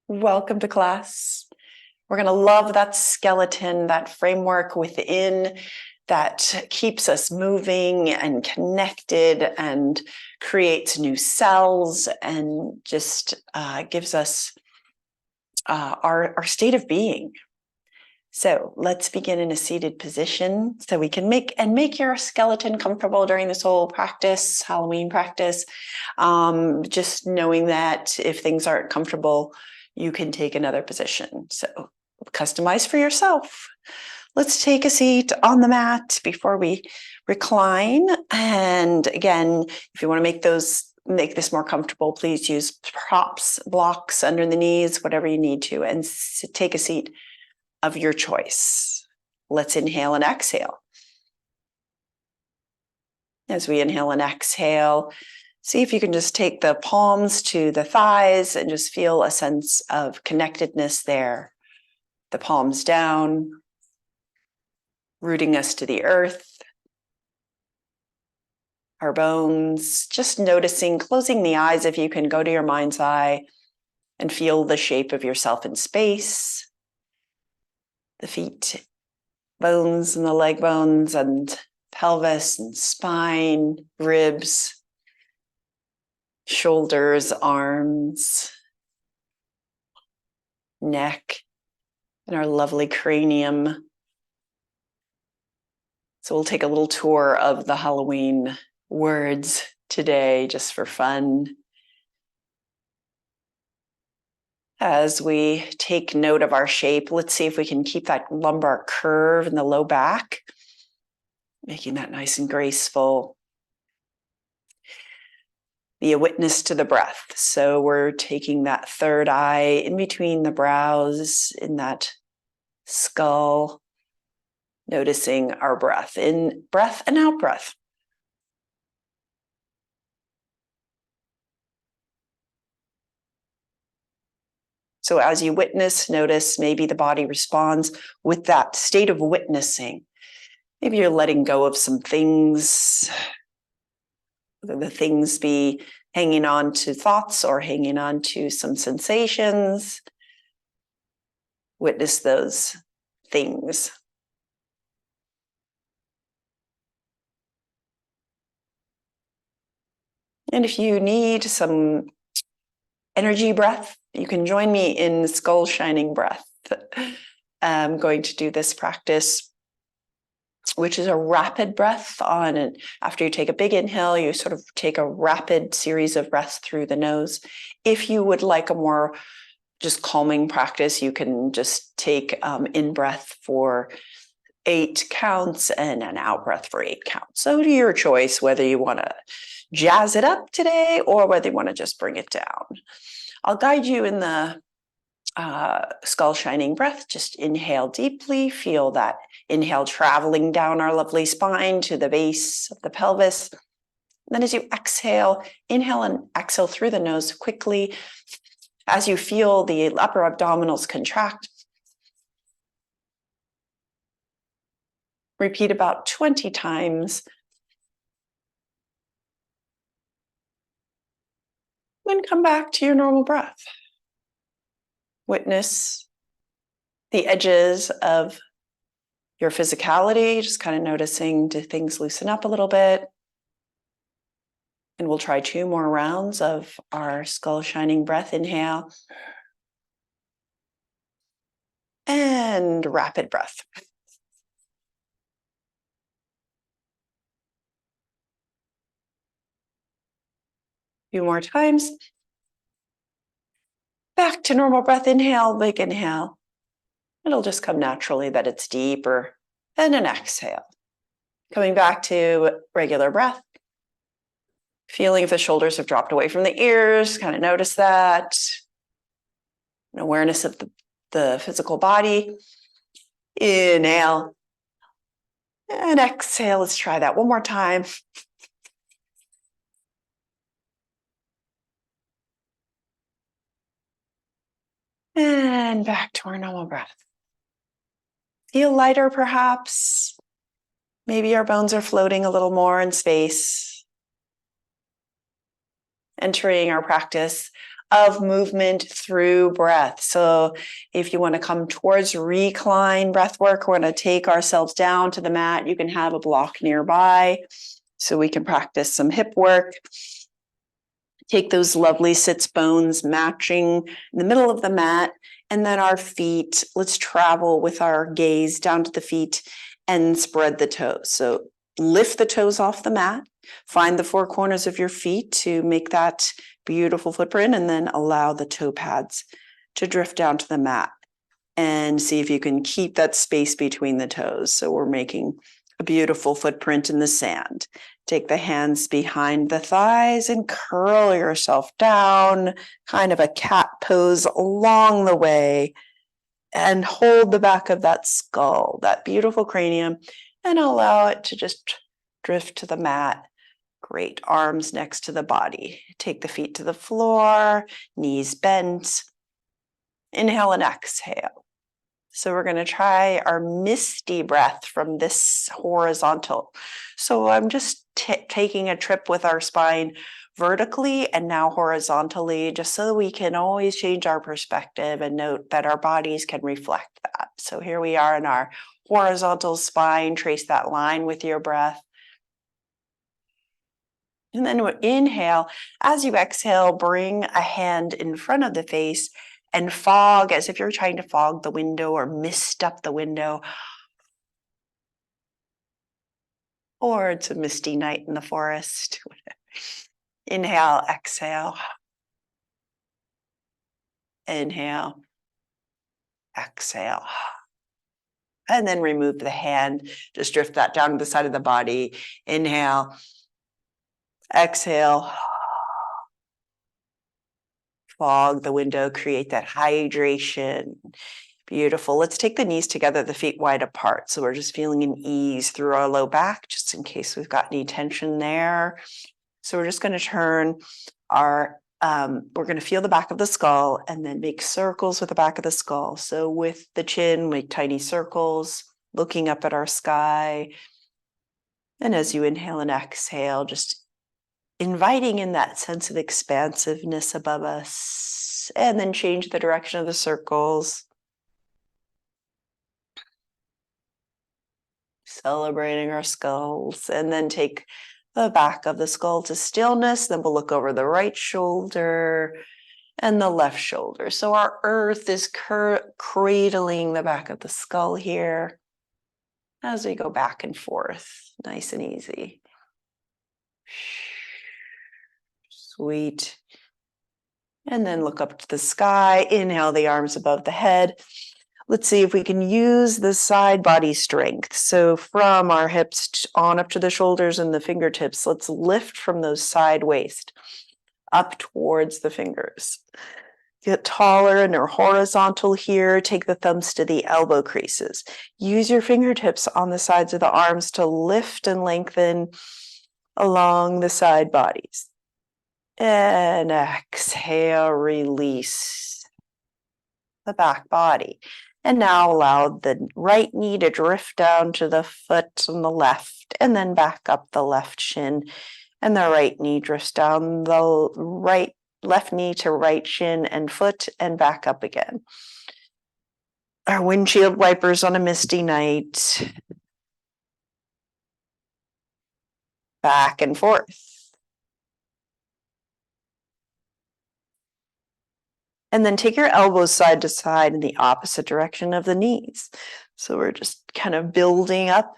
Welcome to class. We're going to love that skeleton, that framework within that keeps us moving and connected and creates new cells and just gives us our state of being. So let's begin in a seated position so we can make your skeleton comfortable during this whole practice, Halloween practice. Just knowing that if things aren't comfortable, you can take another position. So customize for yourself. Let's take a seat on the mat before we recline. And again, if you want to make this more comfortable, please use props, blocks under the knees, whatever you need to, and take a seat of your choice. Let's inhale and exhale. As we inhale and exhale, see if you can just take the palms to the thighs and just feel a sense of connectedness there. The palms down, rooting us to the earth. Our bones, just noticing, closing the eyes if you can go to your mind's eye and feel the shape of yourself in space. The feet, bones and the leg bones and pelvis and spine, ribs, shoulders, arms, neck, and our lovely cranium. So we'll take a little tour of the Halloween words today just for fun. As we take note of our shape, let's see if we can keep that lumbar curve in the low back, making that nice and graceful. Be a witness to the breath. So we're taking that third eye in between the brows, in that skull, noticing our breath, in breath and out breath. So as you witness, notice maybe the body responds with that state of witnessing. Maybe you're letting go of some things, whether the things be hanging on to thoughts or hanging on to some sensations. Witness those things. And if you need some energy breath, you can join me in skull shining breath. I'm going to do this practice, which is a rapid breath on, and after you take a big inhale, you sort of take a rapid series of breaths through the nose. If you would like a more just calming practice, you can just take in breath for 8 counts and an out breath for 8 counts. So to your choice, whether you want to jazz it up today or whether you want to just bring it down. I'll guide you in the skull shining breath. Just inhale deeply, feel that inhale traveling down our lovely spine to the base of the pelvis. And then as you exhale, inhale and exhale through the nose quickly. As you feel the upper abdominals contract, repeat about 20 times. Then come back to your normal breath. Witness the edges of your physicality, just kind of noticing, do things loosen up a little bit? And we'll try 2 more rounds of our skull shining breath. Inhale. And rapid breath. Few more times. Back to normal breath. Inhale, big inhale. It'll just come naturally that it's deeper. And an exhale. Coming back to regular breath. Feeling if the shoulders have dropped away from the ears, kind of notice that. An awareness of the physical body. Inhale. And exhale. Let's try that one more time. And back to our normal breath. Feel lighter, perhaps. Maybe our bones are floating a little more in space. Entering our practice of movement through breath. So if you want to come towards recline breath work, we're going to take ourselves down to the mat. You can have a block nearby so we can practice some hip work. Take those lovely sits bones matching in the middle of the mat, and then our feet, let's travel with our gaze down to the feet and spread the toes. So lift the toes off the mat, find the four corners of your feet to make that beautiful footprint, and then allow the toe pads to drift down to the mat, and see if you can keep that space between the toes. So we're making a beautiful footprint in the sand. Take the hands behind the thighs and curl yourself down, kind of a cat pose along the way, and hold the back of that skull, that beautiful cranium, and allow it to just drift to the mat. Great. Arms next to the body. Take the feet to the floor, knees bent. Inhale and exhale. So we're going to try our misty breath from this horizontal. So I'm just taking a trip with our spine vertically and now horizontally, just so that we can always change our perspective and note that our bodies can reflect that. So here we are in our horizontal spine. Trace that line with your breath. And then inhale. As you exhale, bring a hand in front of the face and fog, as if you're trying to fog the window or mist up the window. Or it's a misty night in the forest. Inhale, exhale. Inhale, exhale. And then remove the hand. Just drift that down to the side of the body. Inhale, exhale. Fog the window, create that hydration. Beautiful. Let's take the knees together, the feet wide apart. So we're just feeling an ease through our low back, just in case we've got any tension there. So we're just going to turn our, we're going to feel the back of the skull and then make circles with the back of the skull. So with the chin, make tiny circles, looking up at our sky. And as you inhale and exhale, just inviting in that sense of expansiveness above us, and then change the direction of the circles. Celebrating our skulls, and then take the back of the skull to stillness. Then we'll look over the right shoulder and the left shoulder. So our earth is cradling the back of the skull here as we go back and forth, nice and easy. Sweet. And then look up to the sky. Inhale the arms above the head. Let's see if we can use the side body strength. So from our hips on up to the shoulders and the fingertips, let's lift from those side waist up towards the fingers. Get taller and are horizontal here. Take the thumbs to the elbow creases. Use your fingertips on the sides of the arms to lift and lengthen along the side bodies. And exhale, release the back body. And now allow the right knee to drift down to the foot on the left, and then back up the left shin. And the right knee drifts down the left knee to right shin and foot, and back up again. Our windshield wipers on a misty night. Back and forth. And then take your elbows side to side in the opposite direction of the knees. So we're just kind of building up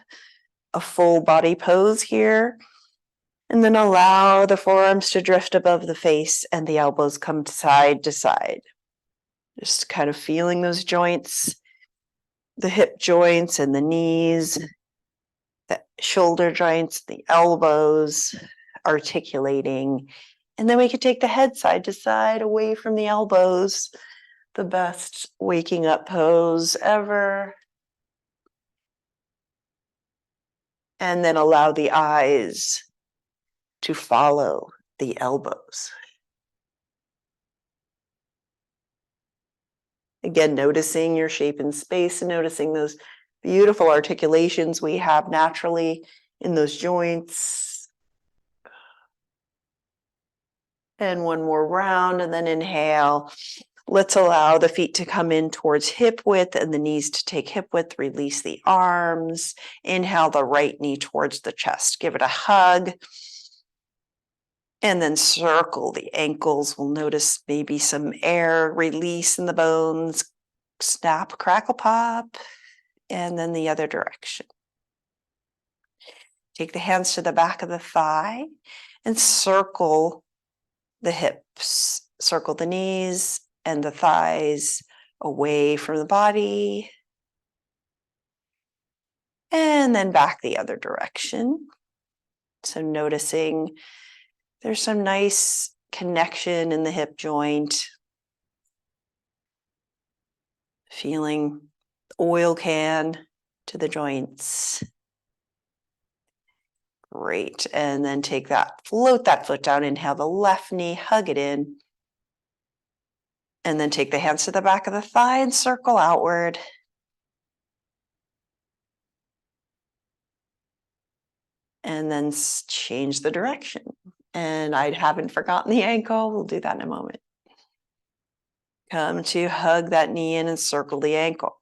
a full body pose here. And then allow the forearms to drift above the face and the elbows come side to side. Just kind of feeling those joints, the hip joints and the knees, the shoulder joints, the elbows, articulating. And then we could take the head side to side away from the elbows. The best waking up pose ever. And then allow the eyes to follow the elbows. Again, noticing your shape in space and noticing those beautiful articulations we have naturally in those joints. And one more round, and then inhale. Let's allow the feet to come in towards hip width and the knees to take hip width. Release the arms. Inhale the right knee towards the chest. Give it a hug. And then circle the ankles. We'll notice maybe some air release in the bones. Snap, crackle, pop. And then the other direction. Take the hands to the back of the thigh and circle the hips. Circle the knees and the thighs away from the body. And then back the other direction. So noticing there's some nice connection in the hip joint. Feeling oil can to the joints. Great. And then take that, float that foot down. Inhale the left knee, hug it in. And then take the hands to the back of the thigh and circle outward. And then change the direction. And I haven't forgotten the ankle. We'll do that in a moment. Come to hug that knee in and circle the ankle.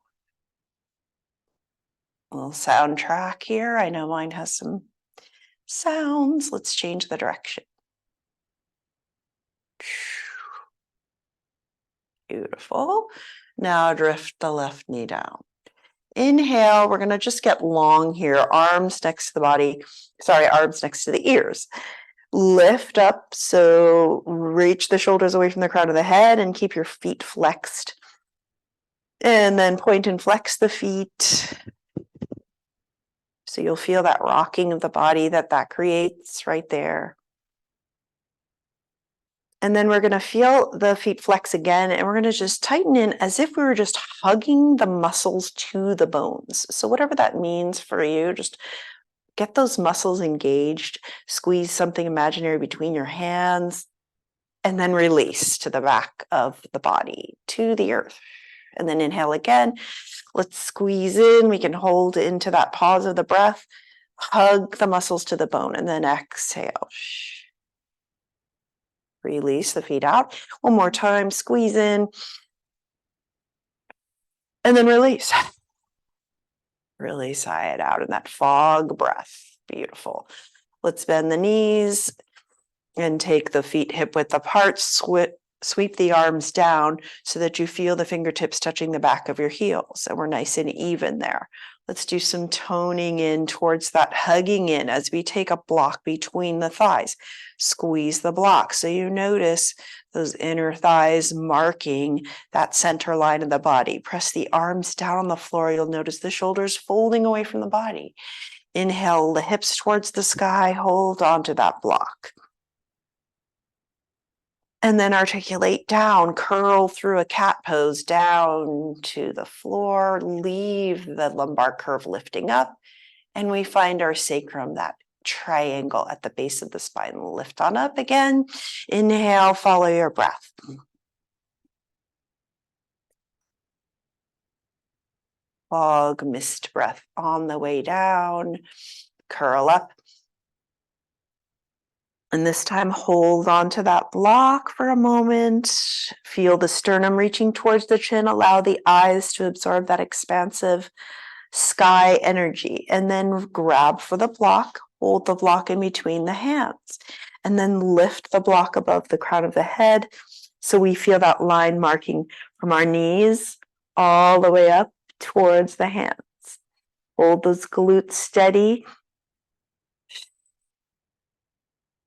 A little soundtrack here. I know mine has some sounds. Let's change the direction. Beautiful. Now drift the left knee down. Inhale, we're going to just get long here. Arms next to the body. Arms next to the ears. Lift up, so reach the shoulders away from the crown of the head and keep your feet flexed. And then point and flex the feet. So you'll feel that rocking of the body that creates right there. And then we're going to feel the feet flex again, and we're going to just tighten in as if we were just hugging the muscles to the bones. So whatever that means for you, just get those muscles engaged, squeeze something imaginary between your hands, and then release to the back of the body, to the earth. And then inhale again. Let's squeeze in. We can hold into that pause of the breath, hug the muscles to the bone, and then exhale. Release the feet out. One more time, squeeze in. And then release. Really sigh it out in that fog breath. Beautiful. Let's bend the knees and take the feet hip width apart. Sweep the arms down so that you feel the fingertips touching the back of your heels. And we're nice and even there. Let's do some toning in towards that hugging in as we take a block between the thighs. Squeeze the block so you notice those inner thighs marking that center line of the body. Press the arms down on the floor. You'll notice the shoulders folding away from the body. Inhale the hips towards the sky. Hold on to that block. And then articulate down, curl through a cat pose down to the floor, leave the lumbar curve lifting up, and we find our sacrum, that triangle at the base of the spine. Lift on up again. Inhale, follow your breath. Fog, mist breath on the way down. Curl up. And this time, hold on to that block for a moment. Feel the sternum reaching towards the chin. Allow the eyes to absorb that expansive sky energy. And then grab for the block. Hold the block in between the hands. And then lift the block above the crown of the head. So we feel that line marking from our knees all the way up towards the hands. Hold those glutes steady.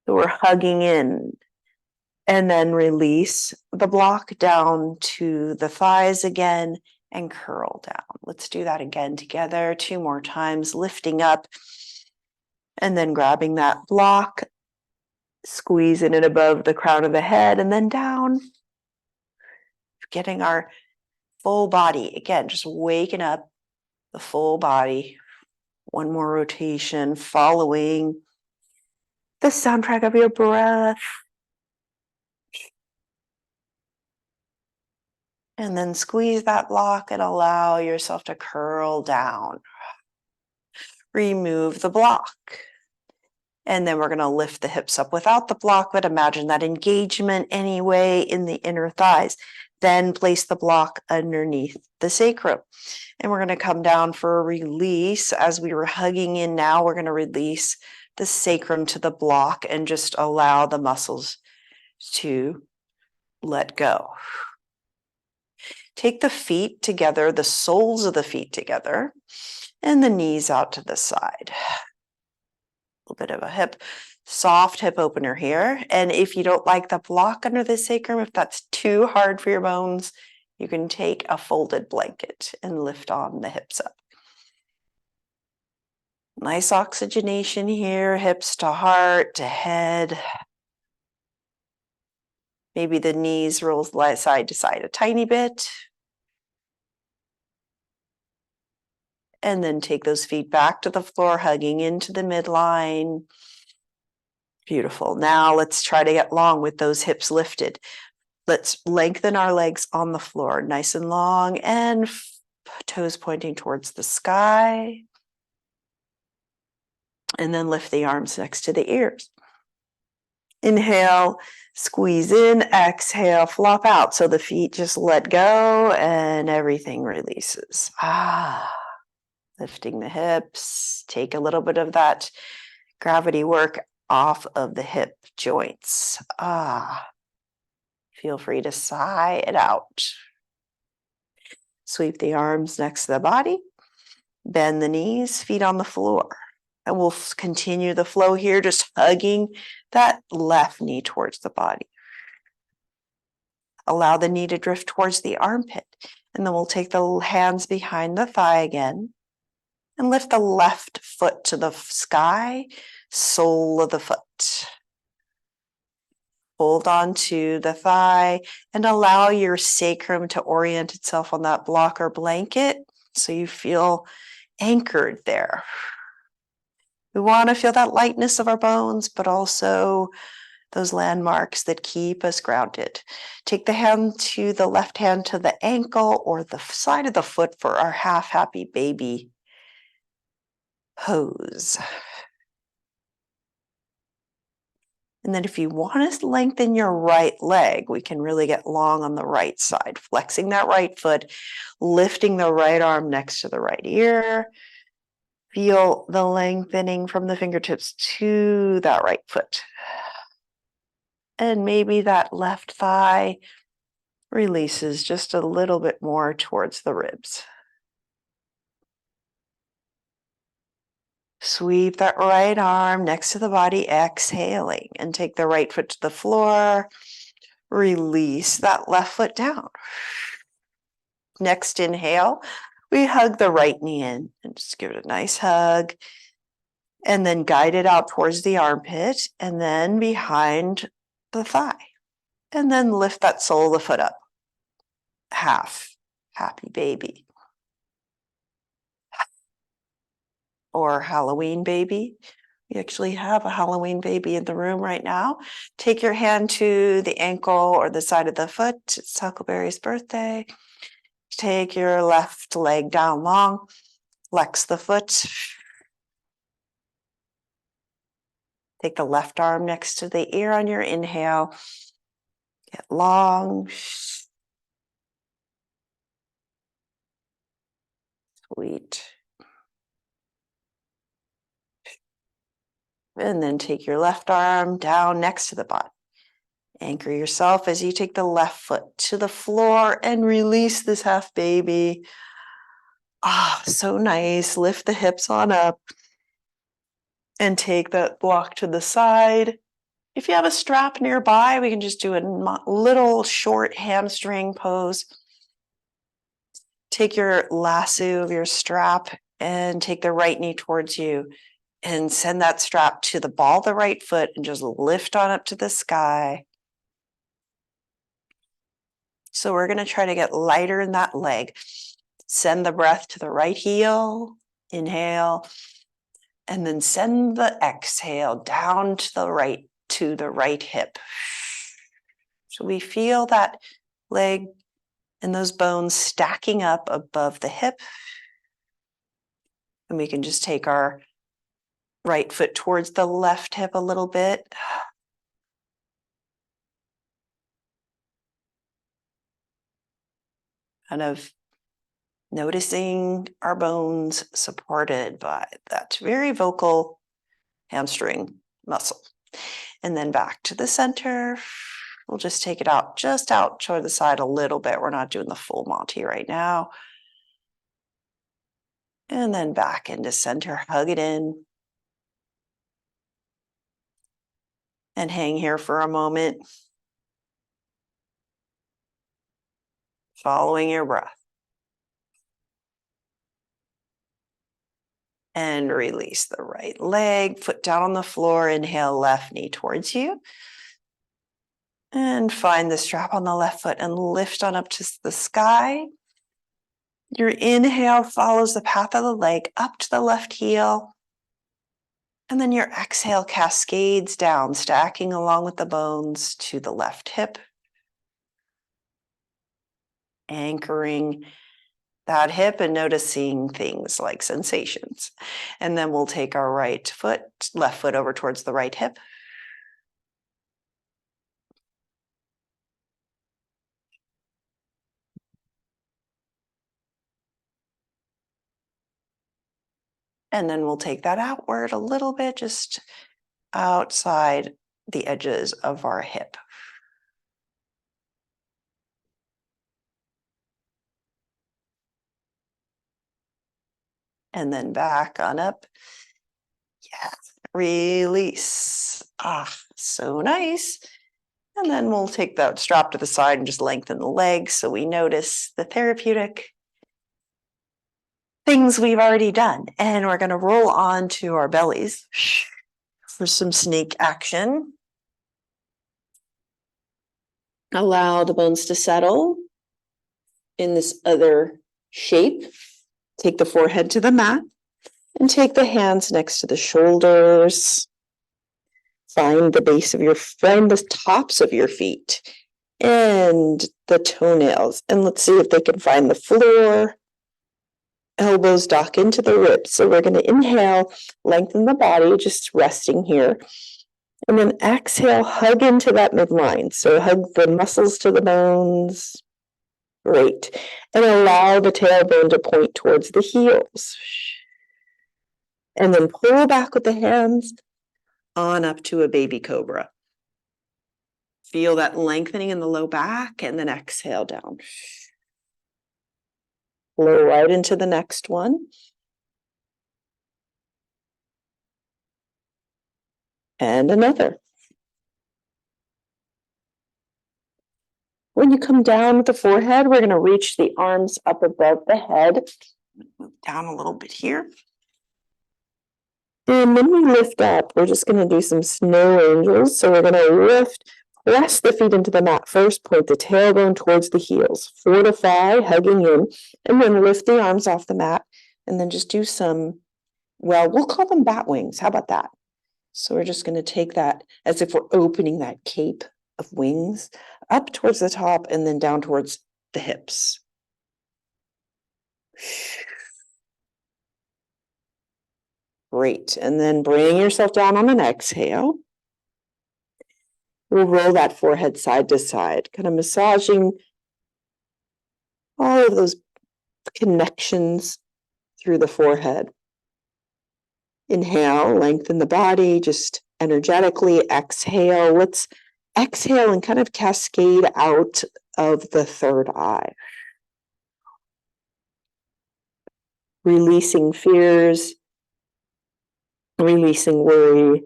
So we're hugging in, and then release the block down to the thighs again and curl down. Let's do that again together 2 more times, lifting up and then grabbing that block, squeezing it above the crown of the head and then down, getting our full body. Again, just waking up the full body. One more rotation, following the soundtrack of your breath. And then squeeze that block and allow yourself to curl down. Remove the block. And then we're going to lift the hips up without the block, but imagine that engagement anyway in the inner thighs. Then place the block underneath the sacrum. And we're going to come down for a release. As we were hugging in now, we're going to release the sacrum to the block and just allow the muscles to let go. Take the feet together, the soles of the feet together, and the knees out to the side. A little bit of a soft hip opener here. And if you don't like the block under the sacrum, if that's too hard for your bones, you can take a folded blanket and lift on the hips up. Nice oxygenation here, hips to heart, to head. Maybe the knees roll side to side a tiny bit. And then take those feet back to the floor, hugging into the midline. Beautiful. Now let's try to get long with those hips lifted. Let's lengthen our legs on the floor, nice and long, and toes pointing towards the sky. And then lift the arms next to the ears. Inhale, squeeze in, exhale, flop out. So the feet just let go and everything releases. Lifting the hips. Take a little bit of that gravity work off of the hip joints. Feel free to sigh it out. Sweep the arms next to the body. Bend the knees, feet on the floor. And we'll continue the flow here, just hugging that left knee towards the body. Allow the knee to drift towards the armpit. And then we'll take the hands behind the thigh again and lift the left foot to the sky, sole of the foot. Hold on to the thigh and allow your sacrum to orient itself on that block or blanket so you feel anchored there. We want to feel that lightness of our bones, but also those landmarks that keep us grounded. Take the left hand to the ankle or the side of the foot for our half happy baby pose. And then if you want to lengthen your right leg, we can really get long on the right side, flexing that right foot, lifting the right arm next to the right ear. Feel the lengthening from the fingertips to that right foot. And maybe that left thigh releases just a little bit more towards the ribs. Sweep that right arm next to the body, exhaling, and take the right foot to the floor. Release that left foot down. Next inhale, we hug the right knee in and just give it a nice hug. And then guide it out towards the armpit and then behind the thigh. And then lift that sole of the foot up. Half happy baby. Or Halloween baby. We actually have a Halloween baby in the room right now. Take your hand to the ankle or the side of the foot. It's Huckleberry's birthday. Take your left leg down long. Flex the foot. Take the left arm next to the ear on your inhale. Get long. Sweet. And then take your left arm down next to the body. Anchor yourself as you take the left foot to the floor and release this half baby. So nice. Lift the hips on up and take that block to the side. If you have a strap nearby, we can just do a little short hamstring pose. Take your lasso of your strap and take the right knee towards you. And send that strap to the ball of the right foot and just lift on up to the sky. So we're going to try to get lighter in that leg. Send the breath to the right heel. Inhale. And then send the exhale down to the right hip. So we feel that leg and those bones stacking up above the hip. And we can just take our right foot towards the left hip a little bit. Kind of noticing our bones supported by that very vocal hamstring muscle. And then back to the center. We'll just take it out, just out toward the side a little bit. We're not doing the full Monty right now. And then back into center, hug it in. And hang here for a moment. Following your breath. And release the right leg, foot down on the floor, inhale, left knee towards you. And find the strap on the left foot and lift on up to the sky. Your inhale follows the path of the leg up to the left heel. And then your exhale cascades down, stacking along with the bones to the left hip. Anchoring that hip and noticing things like sensations. And then we'll take our left foot over towards the right hip. And then we'll take that outward a little bit, just outside the edges of our hip. And then back on up. Yes. Release. Ah, so nice. And then we'll take that strap to the side and just lengthen the legs so we notice the therapeutic things we've already done. And we're going to roll on to our bellies for some snake action. Allow the bones to settle in this other shape. Take the forehead to the mat and take the hands next to the shoulders. Find the tops of your feet and the toenails. And let's see if they can find the floor. Elbows dock into the ribs. So we're going to inhale, lengthen the body, just resting here. And then exhale, hug into that midline. So hug the muscles to the bones. Great. And allow the tailbone to point towards the heels. And then pull back with the hands on up to a baby cobra. Feel that lengthening in the low back and then exhale down. Flow right into the next one. And another. When you come down with the forehead, we're going to reach the arms up above the head. Move down a little bit here. And when we lift up, we're just going to do some snow angels. So we're going to lift, press the feet into the mat first, point the tailbone towards the heels, fortify, hugging in, and then lift the arms off the mat, and then just do some, we'll call them bat wings. How about that? So we're just going to take that as if we're opening that cape of wings up towards the top and then down towards the hips. Great. And then bring yourself down on an exhale. We'll roll that forehead side to side, kind of massaging all of those connections through the forehead. Inhale, lengthen the body, just energetically. Exhale. Let's exhale and kind of cascade out of the third eye. Releasing fears, releasing worry.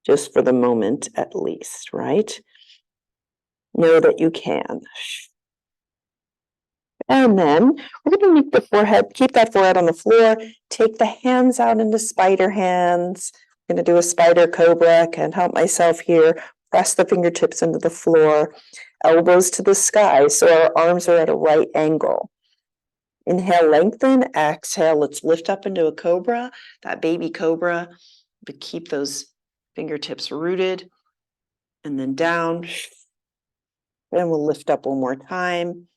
Just for the moment, at least, right? Know that you can. And then we're going to keep that forehead on the floor. Take the hands out into spider hands. I'm going to do a spider cobra. Can't help myself here. Press the fingertips into the floor. Elbows to the sky. So our arms are at a right angle. Inhale, lengthen. Exhale, let's lift up into a cobra. That baby cobra. But keep those fingertips rooted. And then down. And we'll lift up one more time.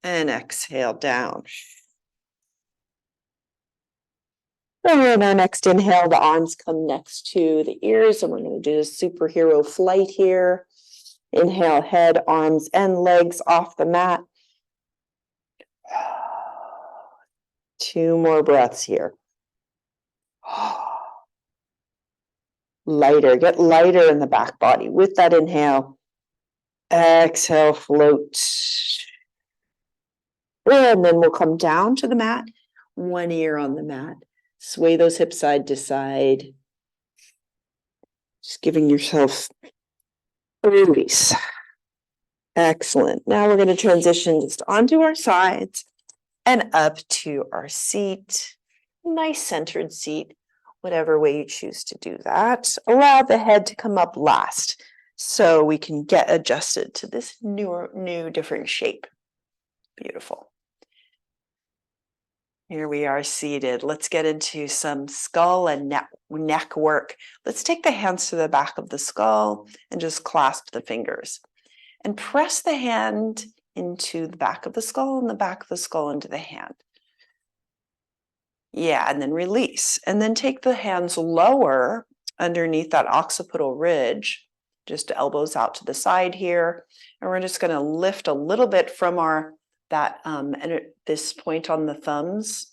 And exhale down. And on our next inhale, the arms come next to the ears, and we're going to do a superhero flight here. Inhale, head, arms, and legs off the mat. 2 more breaths here. Lighter, get lighter in the back body with that inhale. Exhale, float. And then we'll come down to the mat, 1 ear on the mat. Sway those hips side to side. Just giving yourself a release. Excellent. Now we're going to transition just onto our sides and up to our seat. Nice centered seat, whatever way you choose to do that. Allow the head to come up last so we can get adjusted to this new different shape. Beautiful. Here we are seated. Let's get into some skull and neck work. Let's take the hands to the back of the skull and just clasp the fingers. And press the hand into the back of the skull and the back of the skull into the hand. Yeah, and then release. And then take the hands lower underneath that occipital ridge, just elbows out to the side here. And we're just going to lift a little bit from this point on the thumbs,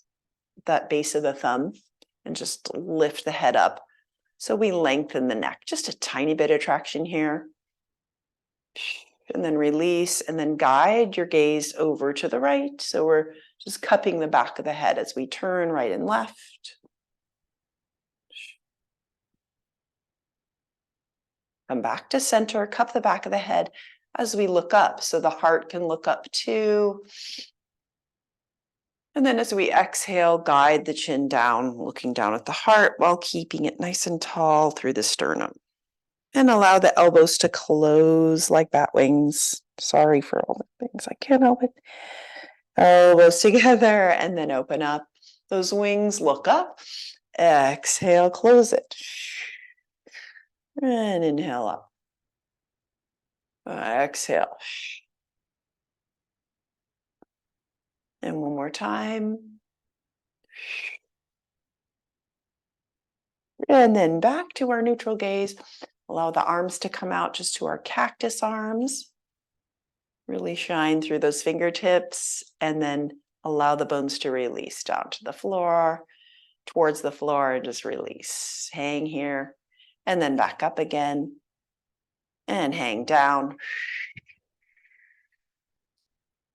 that base of the thumb, and just lift the head up. So we lengthen the neck, just a tiny bit of traction here. And then release, and then guide your gaze over to the right. So we're just cupping the back of the head as we turn right and left. Come back to center, cup the back of the head as we look up, so the heart can look up too. And then as we exhale, guide the chin down, looking down at the heart while keeping it nice and tall through the sternum. And allow the elbows to close like bat wings. Sorry for all the things, I can't help it. Elbows together and then open up. Those wings, look up. Exhale, close it. And inhale up. Exhale. And one more time. And then back to our neutral gaze. Allow the arms to come out just to our cactus arms. Really shine through those fingertips, and then allow the bones to release down to the floor, towards the floor, and just release. Hang here, and then back up again, and hang down.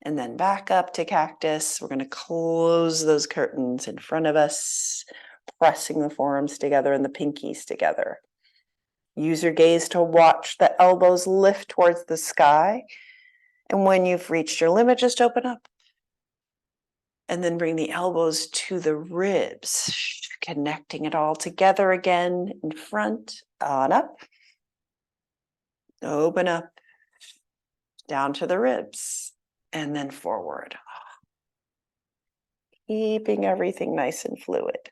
And then back up to cactus. We're going to close those curtains in front of us, pressing the forearms together and the pinkies together. Use your gaze to watch the elbows lift towards the sky. And when you've reached your limit, just open up. And then bring the elbows to the ribs, connecting it all together again in front, on up. Open up, down to the ribs, and then forward. Keeping everything nice and fluid.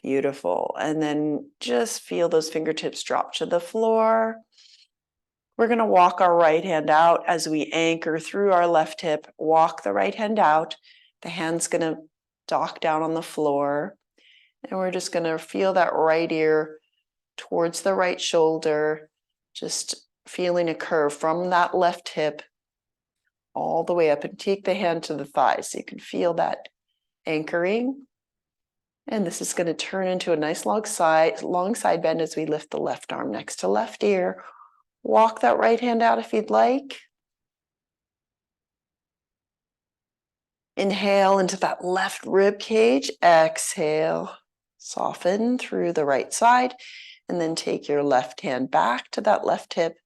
Beautiful. And then just feel those fingertips drop to the floor. We're going to walk our right hand out as we anchor through our left hip. Walk the right hand out. The hand's going to dock down on the floor. And we're just going to feel that right ear towards the right shoulder. Just feeling a curve from that left hip all the way up, and take the hand to the thigh so you can feel that anchoring. And this is going to turn into a nice long side bend as we lift the left arm next to left ear. Walk that right hand out if you'd like. Inhale into that left rib cage. Exhale, soften through the right side, and then take your left hand back to that left hip.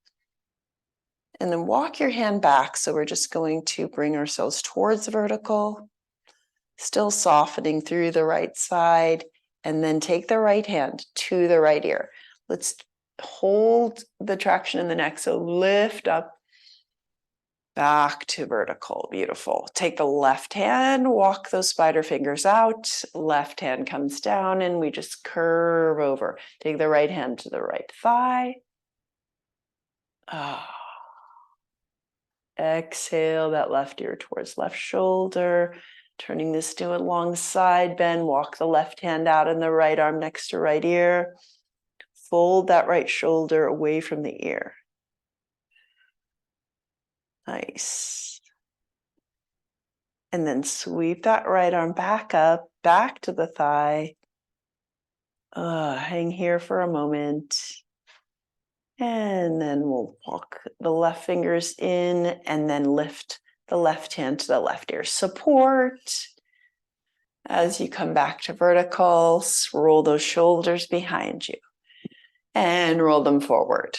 And then walk your hand back. So we're just going to bring ourselves towards the vertical, still softening through the right side, and then take the right hand to the right ear. Let's hold the traction in the neck. So lift up, back to vertical. Beautiful. Take the left hand, walk those spider fingers out. Left hand comes down, and we just curve over. Take the right hand to the right thigh. Exhale that left ear towards left shoulder. Turning this to a long side bend. Walk the left hand out and the right arm next to right ear. Fold that right shoulder away from the ear. Nice. And then sweep that right arm back up, back to the thigh. Hang here for a moment. And then we'll walk the left fingers in and then lift the left hand to the left ear. Support. As you come back to vertical, roll those shoulders behind you and roll them forward.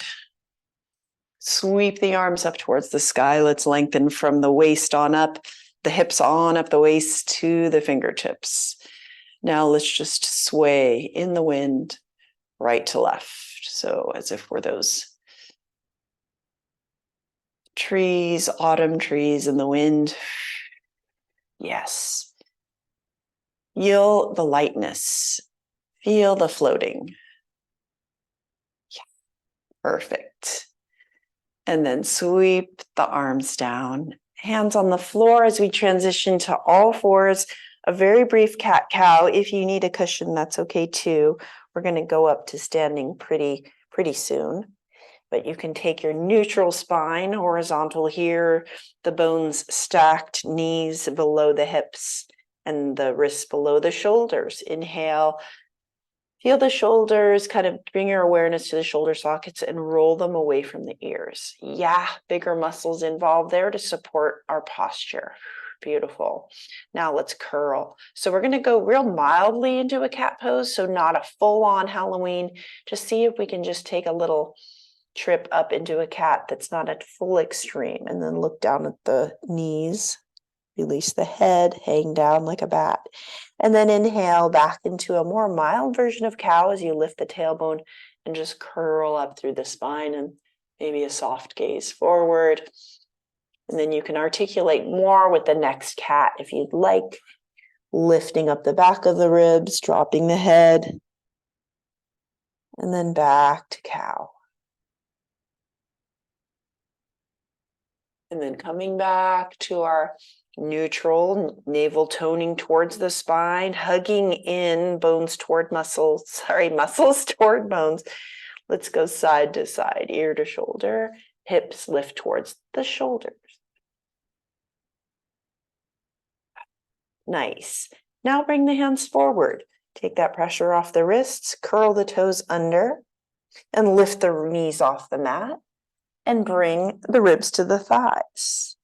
Sweep the arms up towards the sky. Let's lengthen from the waist on up, the hips on up the waist to the fingertips. Now let's just sway in the wind, right to left. So as if we're those trees, autumn trees in the wind. Yes. Feel the lightness. Feel the floating. Yeah. Perfect. And then sweep the arms down. Hands on the floor as we transition to all fours. A very brief cat-cow. If you need a cushion, that's okay too. We're going to go up to standing pretty soon. But you can take your neutral spine, horizontal here, the bones stacked, knees below the hips, and the wrists below the shoulders. Inhale. Feel the shoulders, kind of bring your awareness to the shoulder sockets and roll them away from the ears. Yeah, bigger muscles involved there to support our posture. Beautiful. Now let's curl. So we're going to go real mildly into a cat pose, so not a full-on Halloween. Just see if we can just take a little trip up into a cat that's not at full extreme, and then look down at the knees. Release the head, hang down like a bat. And then inhale back into a more mild version of cow as you lift the tailbone and just curl up through the spine and maybe a soft gaze forward. And then you can articulate more with the next cat if you'd like, lifting up the back of the ribs, dropping the head, and then back to cow. And then coming back to our neutral, navel toning towards the spine, hugging in bones toward muscles, muscles toward bones. Let's go side to side, ear to shoulder, hips lift towards the shoulders. Nice. Now bring the hands forward. Take that pressure off the wrists, curl the toes under, and lift the knees off the mat, and bring the ribs to the thighs.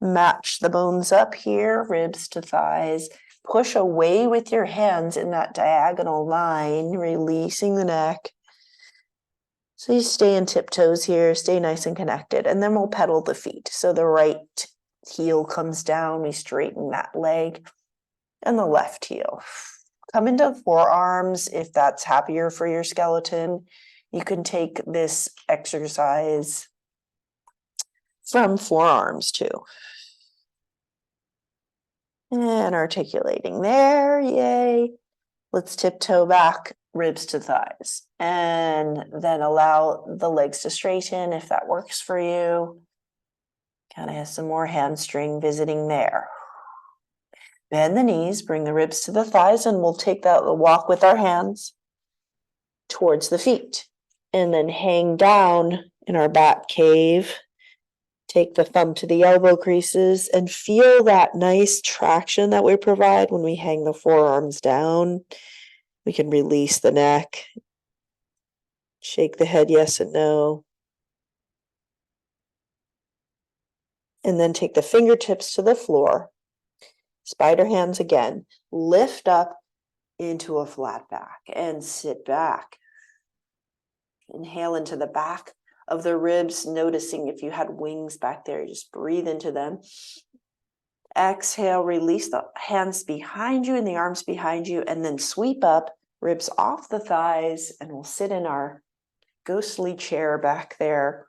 Match the bones up here, ribs to thighs. Push away with your hands in that diagonal line, releasing the neck. So you stay in tiptoes here, stay nice and connected, and then we'll pedal the feet. So the right heel comes down, we straighten that leg, and the left heel. Come into forearms if that's happier for your skeleton. You can take this exercise from forearms too. And articulating there, yay. Let's tiptoe back, ribs to thighs. And then allow the legs to straighten if that works for you. Kind of have some more hamstring visiting there. Bend the knees, bring the ribs to the thighs, and we'll take that walk with our hands towards the feet. And then hang down in our bat cave. Take the thumb to the elbow creases and feel that nice traction that we provide when we hang the forearms down. We can release the neck. Shake the head yes and no. And then take the fingertips to the floor. Spider hands again. Lift up into a flat back and sit back. Inhale into the back of the ribs, noticing if you had wings back there, just breathe into them. Exhale, release the hands behind you and the arms behind you, and then sweep up, ribs off the thighs, and we'll sit in our ghostly chair back there.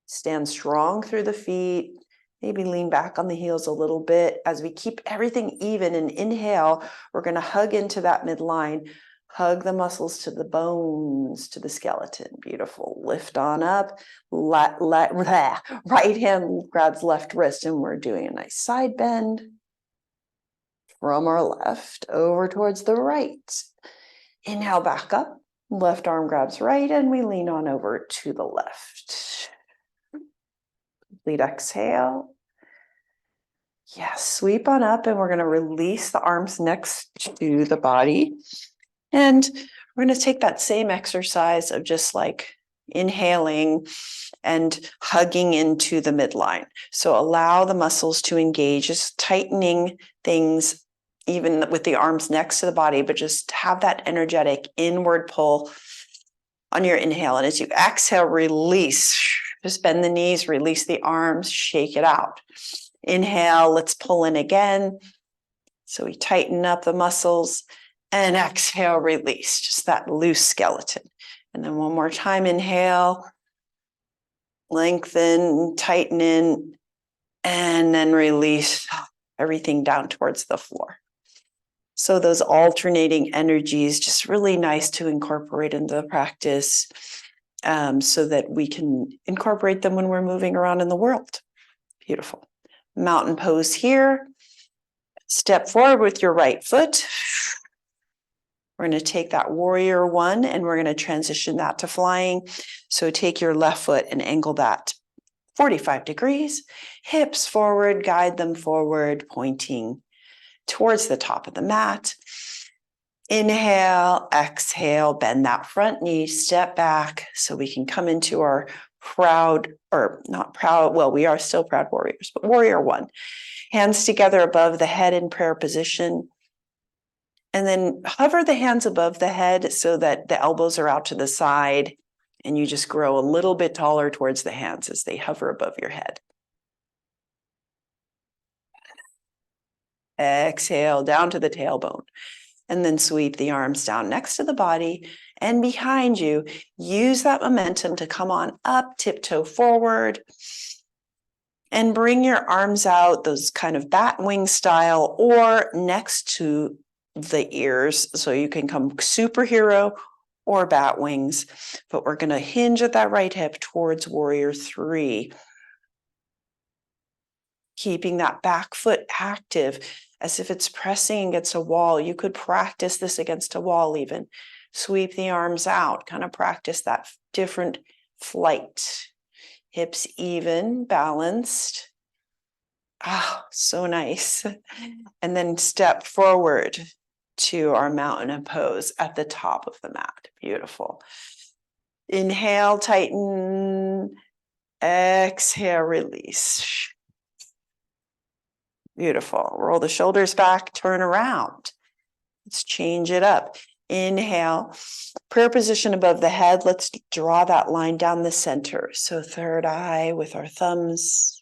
Stand strong through the feet, maybe lean back on the heels a little bit. As we keep everything even and inhale, we're going to hug into that midline. Hug the muscles to the bones, to the skeleton. Beautiful. Lift on up. Right hand grabs left wrist, and we're doing a nice side bend from our left over towards the right. Inhale back up. Left arm grabs right, and we lean on over to the left. Complete exhale. Yes, sweep on up, and we're going to release the arms next to the body. And we're going to take that same exercise of just like inhaling and hugging into the midline. So allow the muscles to engage, just tightening things, even with the arms next to the body, but just have that energetic inward pull on your inhale. And as you exhale, release. Just bend the knees, release the arms, shake it out. Inhale, let's pull in again. So we tighten up the muscles, and exhale, release, just that loose skeleton. And then one more time, inhale, lengthen, tighten in, and then release everything down towards the floor. So those alternating energies, just really nice to incorporate into the practice, so that we can incorporate them when we're moving around in the world. Beautiful. Mountain pose here. Step forward with your right foot. We're going to take that warrior one, and we're going to transition that to flying. So take your left foot and angle that 45 degrees. Hips forward, guide them forward, pointing towards the top of the mat. Inhale, exhale, bend that front knee, step back so we can come into our proud, or not proud, well, we are still proud warriors, but warrior one. Hands together above the head in prayer position. And then hover the hands above the head so that the elbows are out to the side, and you just grow a little bit taller towards the hands as they hover above your head. Exhale down to the tailbone, and then sweep the arms down next to the body and behind you. Use that momentum to come on up, tiptoe forward, and bring your arms out, those kind of bat wing style, or next to the ears. So you can come superhero or bat wings, but we're going to hinge at that right hip towards warrior three. Keeping that back foot active as if it's pressing against a wall. You could practice this against a wall even. Sweep the arms out, kind of practice that different flight. Hips even, balanced. Ah, so nice. And then step forward to our mountain pose at the top of the mat. Beautiful. Inhale, tighten. Exhale, release. Beautiful. Roll the shoulders back, turn around. Let's change it up. Inhale, prayer position above the head. Let's draw that line down the center. So third eye with our thumbs,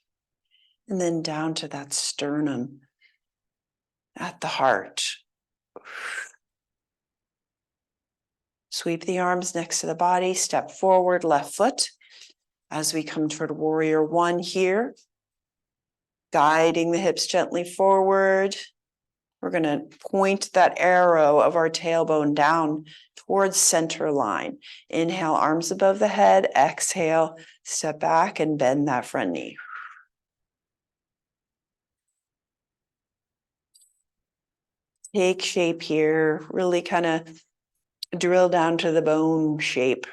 and then down to that sternum at the heart. Sweep the arms next to the body, step forward, left foot. As we come toward warrior one here, guiding the hips gently forward. We're going to point that arrow of our tailbone down towards center line. Inhale, arms above the head. Exhale, step back and bend that front knee. Take shape here. Really kind of drill down to the bone shape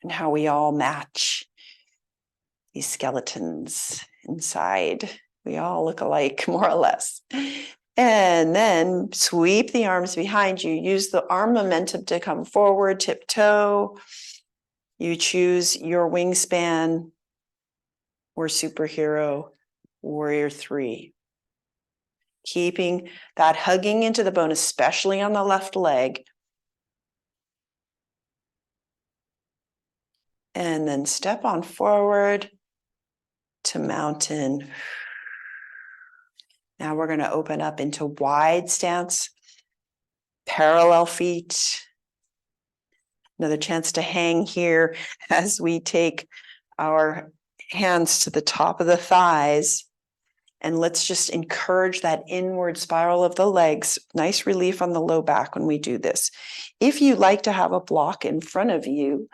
and how we all match these skeletons inside. We all look alike, more or less. And then sweep the arms behind you. Use the arm momentum to come forward, tiptoe. You choose your wingspan or superhero, warrior three. Keeping that hugging into the bone, especially on the left leg. And then step on forward to mountain. Now we're going to open up into wide stance, parallel feet. Another chance to hang here as we take our hands to the top of the thighs And let's just encourage that inward spiral of the legs. Nice relief on the low back when we do this. If you like to have a block in front of you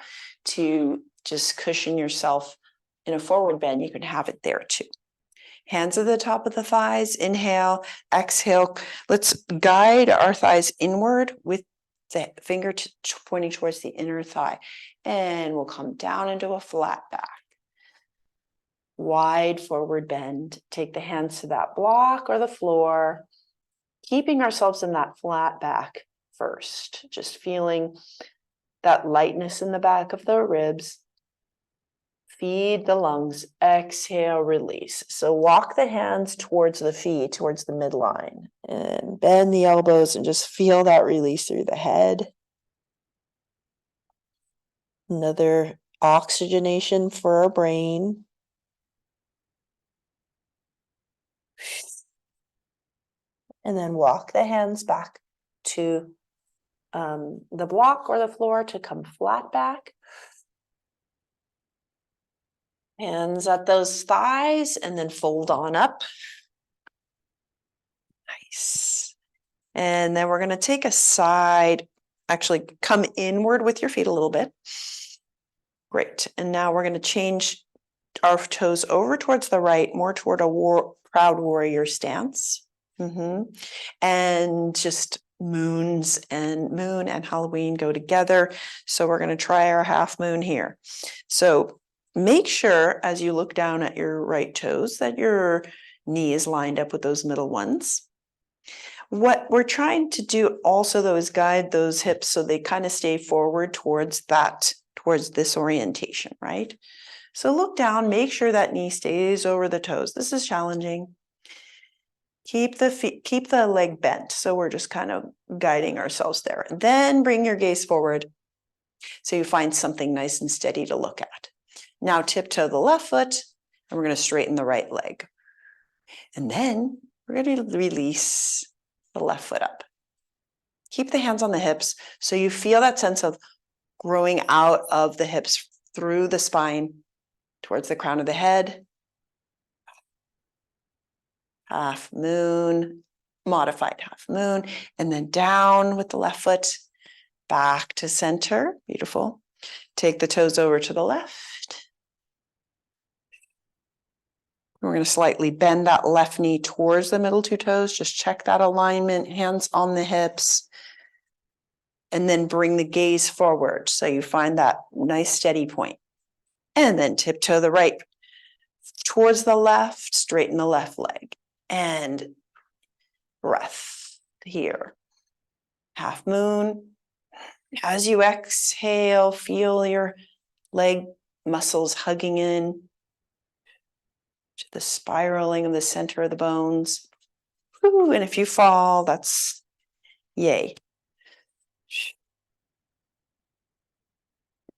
to just cushion yourself in a forward bend, you can have it there too. Hands at the top of the thighs, inhale, exhale. Let's guide our thighs inward with the finger pointing towards the inner thigh. And we'll come down into a flat back. Wide forward bend. Take the hands to that block or the floor, keeping ourselves in that flat back first. Just feeling that lightness in the back of the ribs. Feed the lungs, exhale, release. So walk the hands towards the feet, towards the midline, and bend the elbows and just feel that release through the head. Another oxygenation for our brain. And then walk the hands back to the block or the floor to come flat back. Hands at those thighs and then fold on up. Nice. And then we're going to take a side, actually come inward with your feet a little bit. Great. And now we're going to change our toes over towards the right, more toward a proud warrior stance. And just moon and Halloween go together. So we're going to try our half moon here. So make sure as you look down at your right toes that your knee is lined up with those middle ones. What we're trying to do also though is guide those hips so they kind of stay forward towards this orientation, right? So look down, make sure that knee stays over the toes. This is challenging. Keep the leg bent. So we're just kind of guiding ourselves there. And then bring your gaze forward so you find something nice and steady to look at. Now tiptoe the left foot and we're going to straighten the right leg. And then we're going to release the left foot up. Keep the hands on the hips so you feel that sense of growing out of the hips through the spine towards the crown of the head. Half moon, modified half moon, and then down with the left foot, back to center. Beautiful. Take the toes over to the left. We're going to slightly bend that left knee towards the middle two toes. Just check that alignment, hands on the hips. And then bring the gaze forward so you find that nice steady point. And then tiptoe the right towards the left, straighten the left leg. And breath here. Half moon. As you exhale, feel your leg muscles hugging in to the spiraling of the center of the bones. Ooh, and if you fall, that's yay.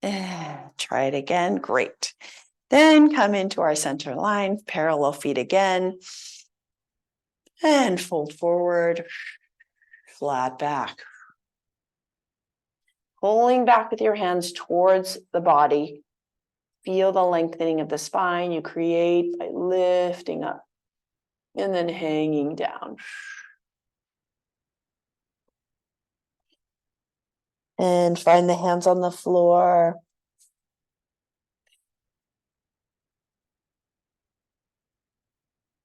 Try it again. Great. Then come into our center line, parallel feet again. And fold forward, flat back. Pulling back with your hands towards the body. Feel the lengthening of the spine you create by lifting up and then hanging down. And find the hands on the floor.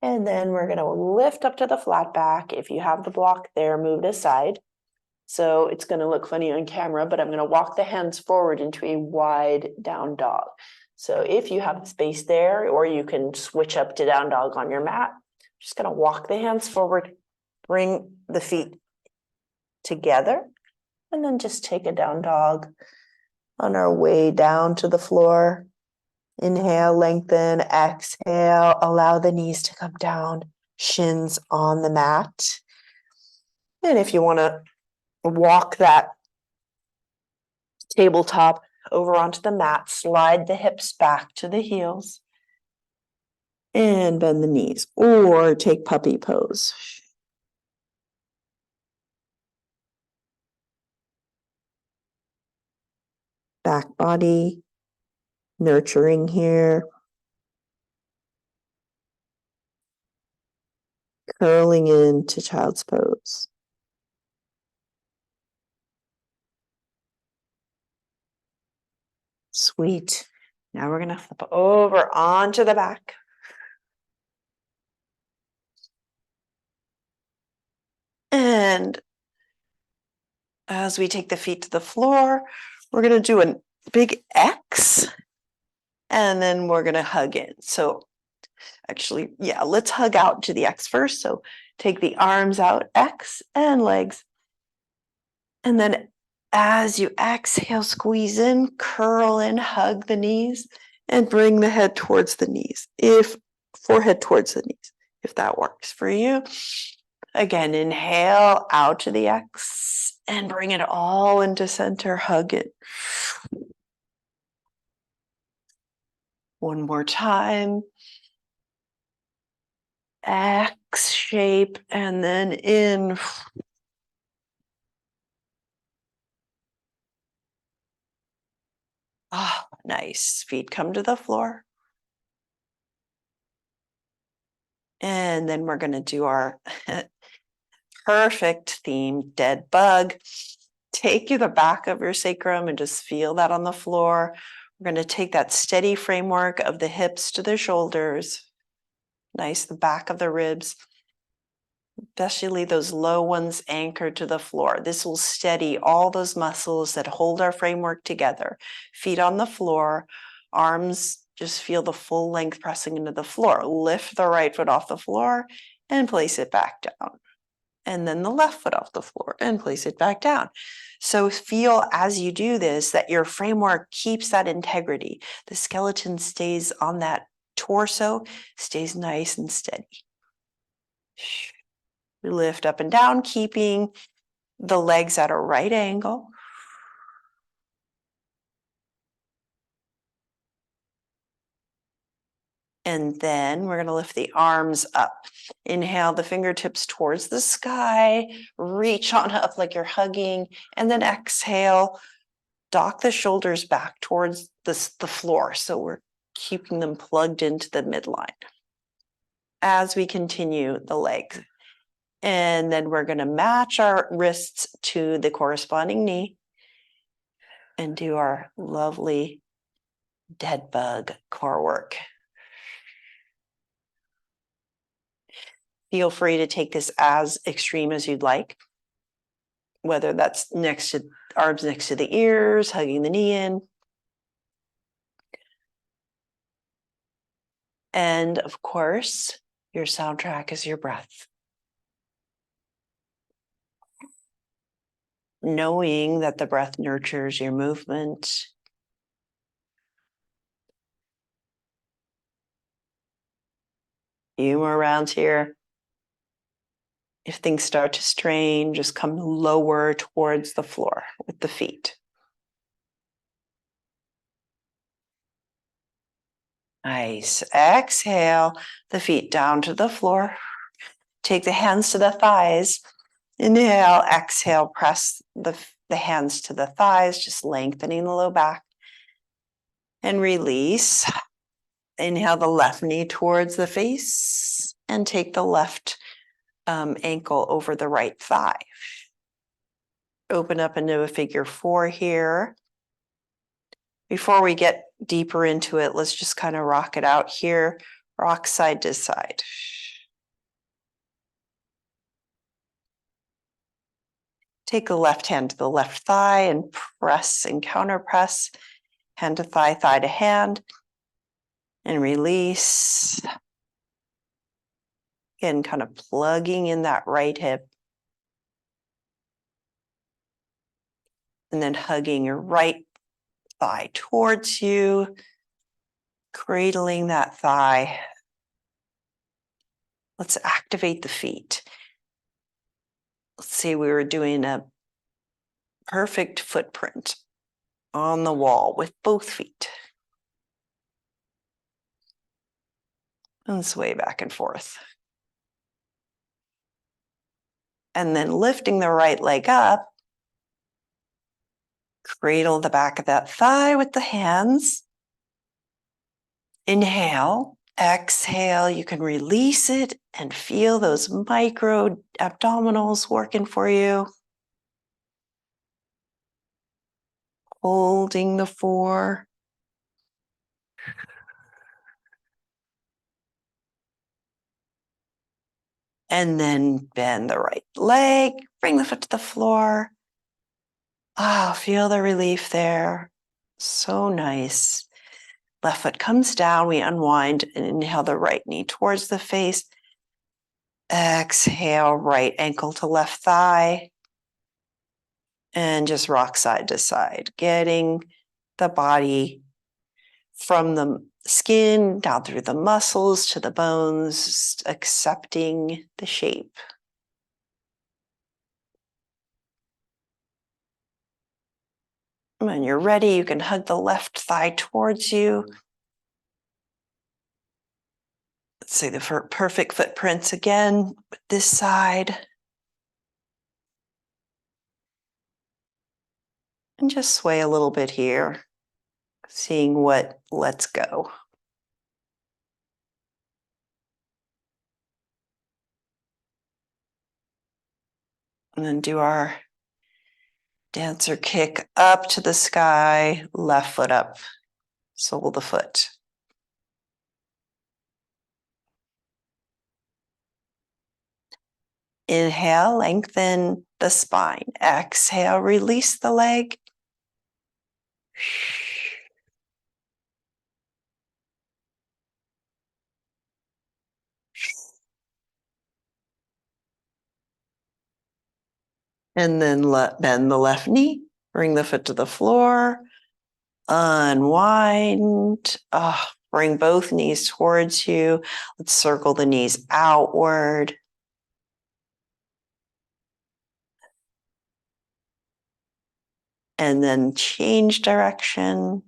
And then we're going to lift up to the flat back. If you have the block there, move it aside. So it's going to look funny on camera, but I'm going to walk the hands forward into a wide down dog. So if you have space there, or you can switch up to down dog on your mat, just going to walk the hands forward, bring the feet together, and then just take a down dog on our way down to the floor. Inhale, lengthen, exhale, allow the knees to come down, shins on the mat. And if you want to walk that tabletop over onto the mat, slide the hips back to the heels and bend the knees, or take puppy pose. Back body, nurturing here. curling into child's pose. Sweet. Now we're going to flip over onto the back. And as we take the feet to the floor, we're going to do a big X, and then we're going to hug in. So actually, yeah, let's hug out to the X first. So take the arms out, X, and legs. And then as you exhale, squeeze in, curl in, hug the knees, and bring the head towards the knees. Forehead towards the knees, if that works for you. Again, inhale out to the X and bring it all into center, hug it. One more time. X shape, and then in. Ah, nice. Feet come to the floor. And then we're going to do our perfect theme, dead bug. Take you the back of your sacrum and just feel that on the floor. We're going to take that steady framework of the hips to the shoulders. Nice, the back of the ribs, especially those low ones anchored to the floor. This will steady all those muscles that hold our framework together. Feet on the floor, arms just feel the full length pressing into the floor. Lift the right foot off the floor and place it back down. And then the left foot off the floor and place it back down. So feel as you do this that your framework keeps that integrity. The skeleton stays on that torso, stays nice and steady. We lift up and down, keeping the legs at a right angle. And then we're going to lift the arms up. Inhale the fingertips towards the sky. Reach on up like you're hugging. And then exhale, dock the shoulders back towards the floor. So we're keeping them plugged into the midline. As we continue the legs. And then we're going to match our wrists to the corresponding knee. And do our lovely dead bug core work. Feel free to take this as extreme as you'd like, whether that's arms next to the ears, hugging the knee in. And of course, your soundtrack is your breath. Knowing that the breath nurtures your movement. Humor around here. If things start to strain, just come lower towards the floor with the feet. Nice. Exhale, the feet down to the floor. Take the hands to the thighs. Inhale, exhale, press the hands to the thighs, just lengthening the low back. And release. Inhale the left knee towards the face and take the left ankle over the right thigh. Open up into a figure 4 here. Before we get deeper into it, let's just kind of rock it out here. Rock side to side. Take the left hand to the left thigh and press and counter press. Hand to thigh, thigh to hand. And release. Again, kind of plugging in that right hip. And then hugging your right thigh towards you. Cradling that thigh. Let's activate the feet. Let's say we were doing a perfect footprint on the wall with both feet. And sway back and forth. And then lifting the right leg up. Cradle the back of that thigh with the hands. Inhale, Exhale, you can release it and feel those micro abdominals working for you. Holding the 4. And then bend the right leg, bring the foot to the floor. Feel the relief there. So nice. Left foot comes down, we unwind and inhale the right knee towards the face. Exhale, right ankle to left thigh. And just rock side to side, getting the body from the skin down through the muscles to the bones, accepting the shape. When you're ready, you can hug the left thigh towards you. Let's say the perfect footprints again with this side. And just sway a little bit here, seeing what lets go. And then do our dancer kick up to the sky, left foot up, sole of the foot. Inhale, lengthen the spine. Exhale, release the leg. And then bend the left knee, bring the foot to the floor, unwind. Bring both knees towards you. Let's circle the knees outward. And then change direction.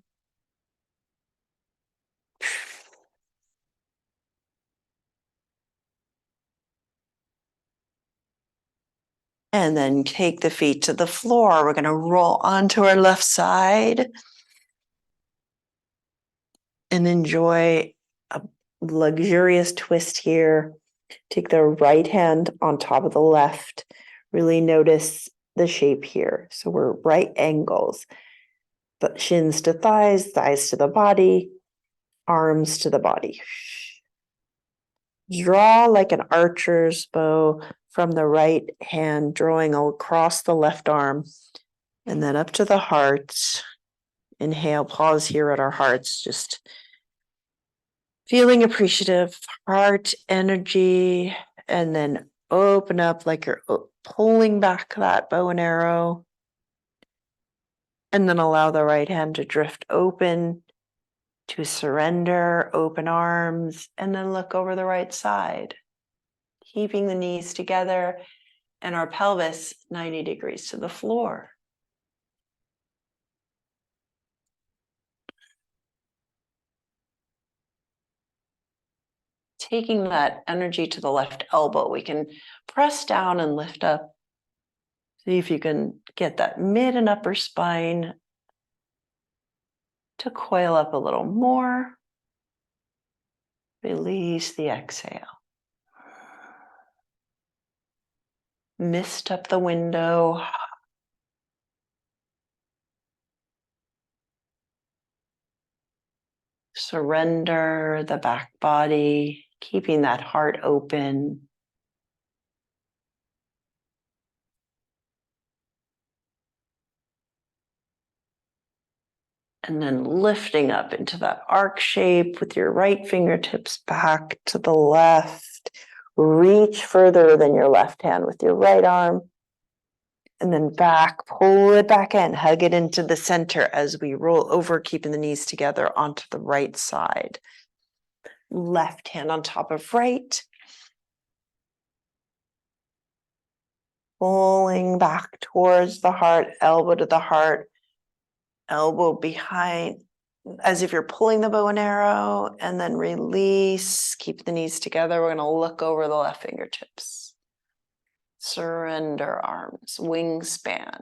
And then take the feet to the floor. We're going to roll onto our left side and enjoy a luxurious twist here. Take the right hand on top of the left. Really notice the shape here. So we're right angles, but shins to thighs, thighs to the body, arms to the body. Draw like an archer's bow from the right hand, drawing across the left arm, and then up to the heart. Inhale, pause here at our hearts, just feeling appreciative, heart energy, and then open up like you're pulling back that bow and arrow. And then allow the right hand to drift open, to surrender, open arms, and then look over the right side. Keeping the knees together and our pelvis 90 degrees to the floor. Taking that energy to the left elbow, we can press down and lift up. See if you can get that mid and upper spine to coil up a little more. Release the exhale. Mist up the window. Surrender the back body, keeping that heart open. And then lifting up into that arc shape with your right fingertips back to the left. Reach further than your left hand with your right arm. And then back, pull it back in, hug it into the center as we roll over, keeping the knees together onto the right side. Left hand on top of right. Pulling back towards the heart, elbow to the heart, elbow behind, as if you're pulling the bow and arrow, and then release, keep the knees together. We're going to look over the left fingertips. Surrender arms, wingspan.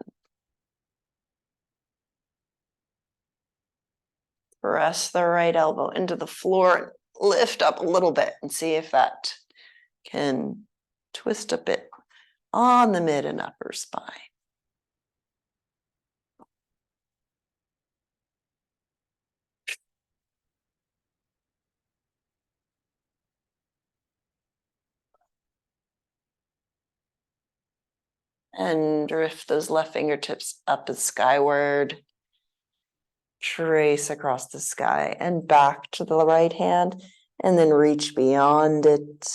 Press the right elbow into the floor. lift up a little bit and see if that can twist a bit on the mid and upper spine. And drift those left fingertips up and skyward. Trace across the sky and back to the right hand, and then reach beyond it.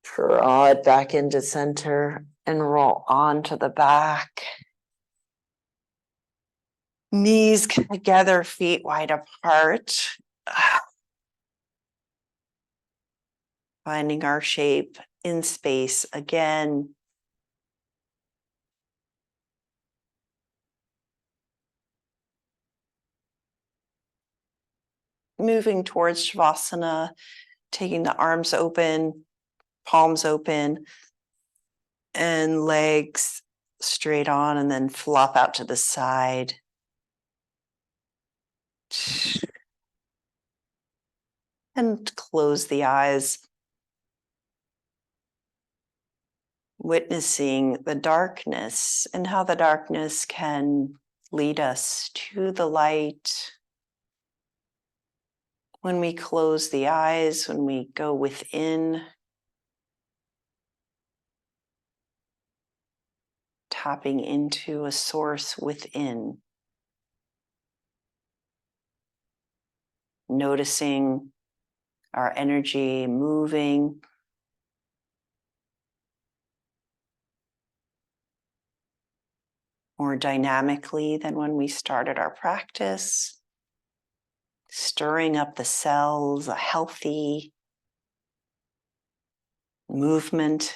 Draw it back into center and roll onto the back. Knees together, feet wide apart. Finding our shape in space again. Moving towards Shavasana, taking the arms open, palms open, and legs straight on, and then flop out to the side. And close the eyes, witnessing the darkness and how the darkness can lead us to the light. When we close the eyes, when we go within, tapping into a source within, noticing our energy moving, more dynamically than when we started our practice, stirring up the cells, a healthy movement,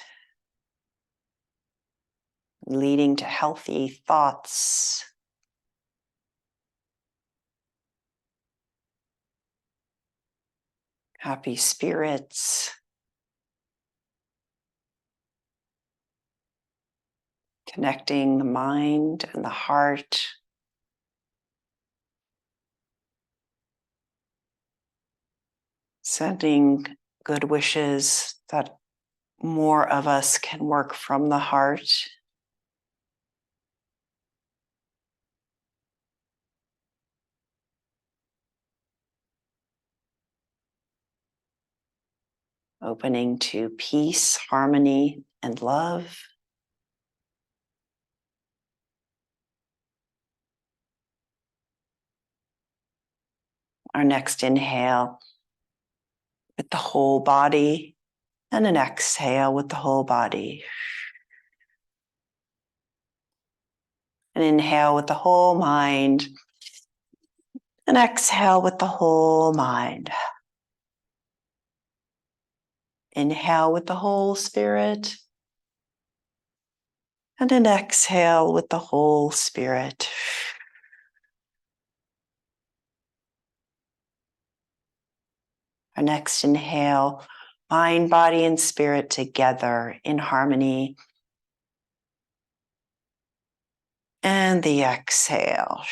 leading to healthy thoughts, happy spirits, connecting the mind and the heart, sending good wishes that more of us can work from the heart. Opening to peace, harmony, and love. Our next inhale with the whole body, and an exhale with the whole body. An inhale with the whole mind, and exhale with the whole mind. Inhale with the whole spirit, and an exhale with the whole spirit. Our next inhale, mind, body, and spirit together in harmony. And the exhale.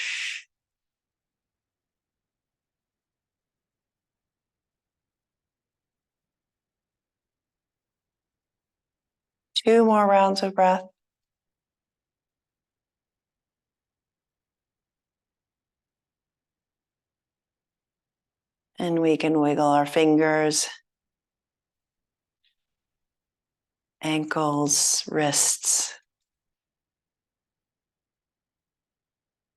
2 more rounds of breath. And we can wiggle our fingers, ankles, wrists.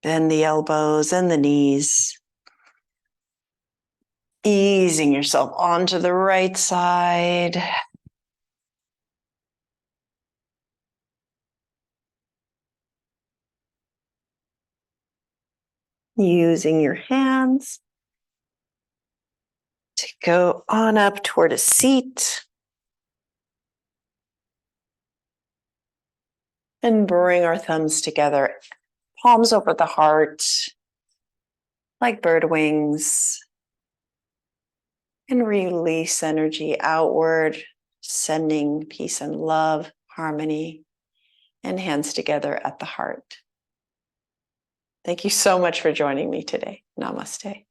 Bend the elbows and the knees. Easing yourself onto the right side. Using your hands to go on up toward a seat. And bring our thumbs together, palms over the heart, like bird wings. And release energy outward, sending peace and love, harmony, and hands together at the heart. Thank you so much for joining me today. Namaste.